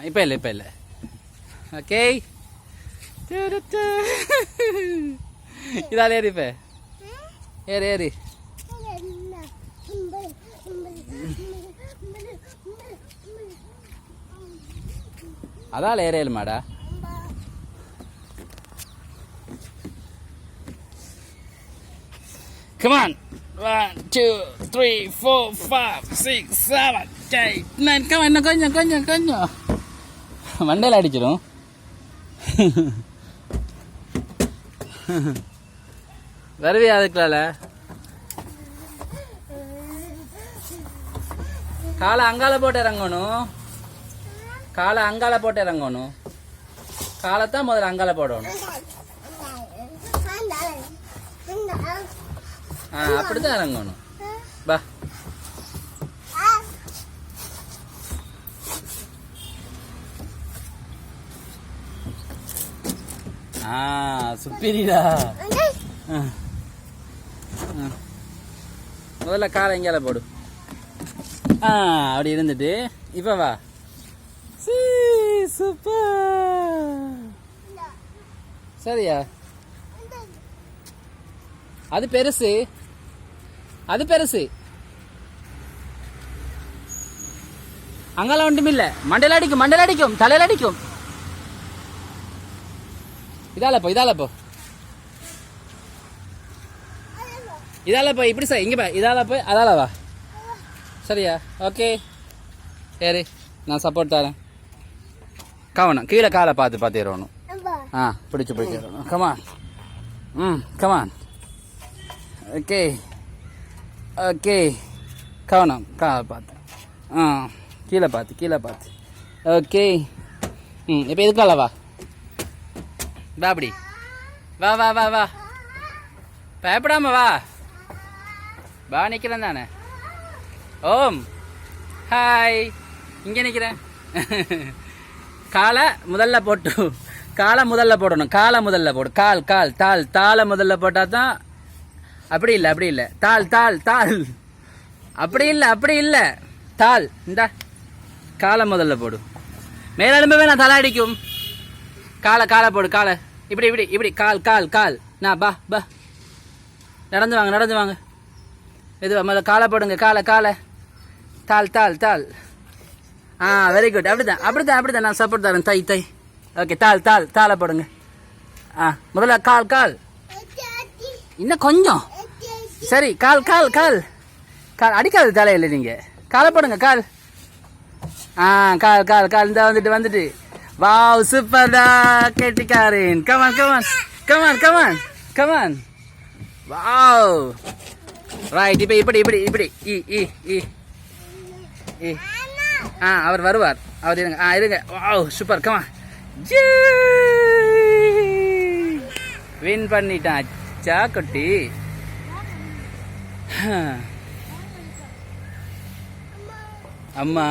இப்போ இல்லை இப்போ இல்லை. ஓகே இதால் ஏறி இப்போ ஏறி ஏறி. அதால் ஏறியலுமாடா. Come on. 1, 2, 3, 4, 5, 6, 7, 8, 9. Come on, கொஞ்சம் மண்டையில் அடிச்சிடும். வருவியா அதுக்குள்ள? காலை அங்கால போட்டு இறங்கணும். காலை அங்கால போட்டு இறங்கணும். காலைத்தான் முதல்ல அங்கால போடணும். அப்படிதான் இறங்கணும். பா சுப்பிரிடா. முதல்ல காலை எங்கேயால போடு. அப்படி இருந்துட்டு இப்ப வா. சூப்பர். சரியா? அது பெருசு, அது பெருசு. அங்கெல்லாம் ஒன்றும் இல்லை. மண்டையில் அடிக்கும், மண்டையில் அடிக்கும், தலையில் அடிக்கும். இதால போ, இதால போ, இதால போ. இப்படி சார் இங்கே பா. இதால போய் அதால வா. சரியா? ஓகே சரி, நான் சப்போர்ட் தரேன். கவனம், கீழே காலை பார்த்து பார்த்து ஏறணும். பிடிச்சி பிடிச்சி ஏறணும். கமான். கமான். Okay okay. கவனம், காலை பார்த்து. கீழே பார்த்து கீழே பார்த்து. ஓகே. இப்போ இதுக்கால வா. வா அப்படி வா வா வா வா. பயப்படாம வா. வா, நிற்கிறேன் தானே. ஓம் ஹாய். இங்கே நிற்கிறேன். காலை முதல்ல போட்டு, காலை முதல்ல போடணும். காலை முதல்ல போடு. கால் கால் தாள். தாளை முதல்ல போட்டால் தான். அப்படி இல்லை, அப்படி இல்லை. தாள் தாள் தாள். அப்படி இல்லை, அப்படி இல்லை. தாள். இந்த காலை முதல்ல போடு. மேலெலும்பு வேணா தலை அடிக்கும். காலை காலை போடு. காலை இப்படி இப்படி இப்படி. கால் கால் கால். நான் பா பா. நடந்து வாங்க, நடந்து வாங்க. இது முதல்ல காலை போடுங்க. காலை காலை. தாள் தாள் தாள். Very good. அப்படிதான் அப்படிதான் அப்படிதான். நான் சப்போர்ட் தரேன். தை தை. ஓகே. தாள் தாள். தாளை போடுங்க. முதல்ல கால் கால். இன்னும் கொஞ்சம். சரி. கால் கால் கால் கால். அடிக்காது தலையில. நீங்கள் காலை போடுங்க. கால். கால் கால் கால். இந்த வந்துட்டு வந்துட்டு. வாவ், சூப்பர்டா கெட்டிக்காரன். Come on come on come on come on come on. Wow. Right. இப்போ இப்படி இப்படி இப்படி. அவர் வருவார். அவர் இருங்க. இருங்க. Wow, super. கமான். வின் பண்ணிட்டான் குட்டி. அம்மா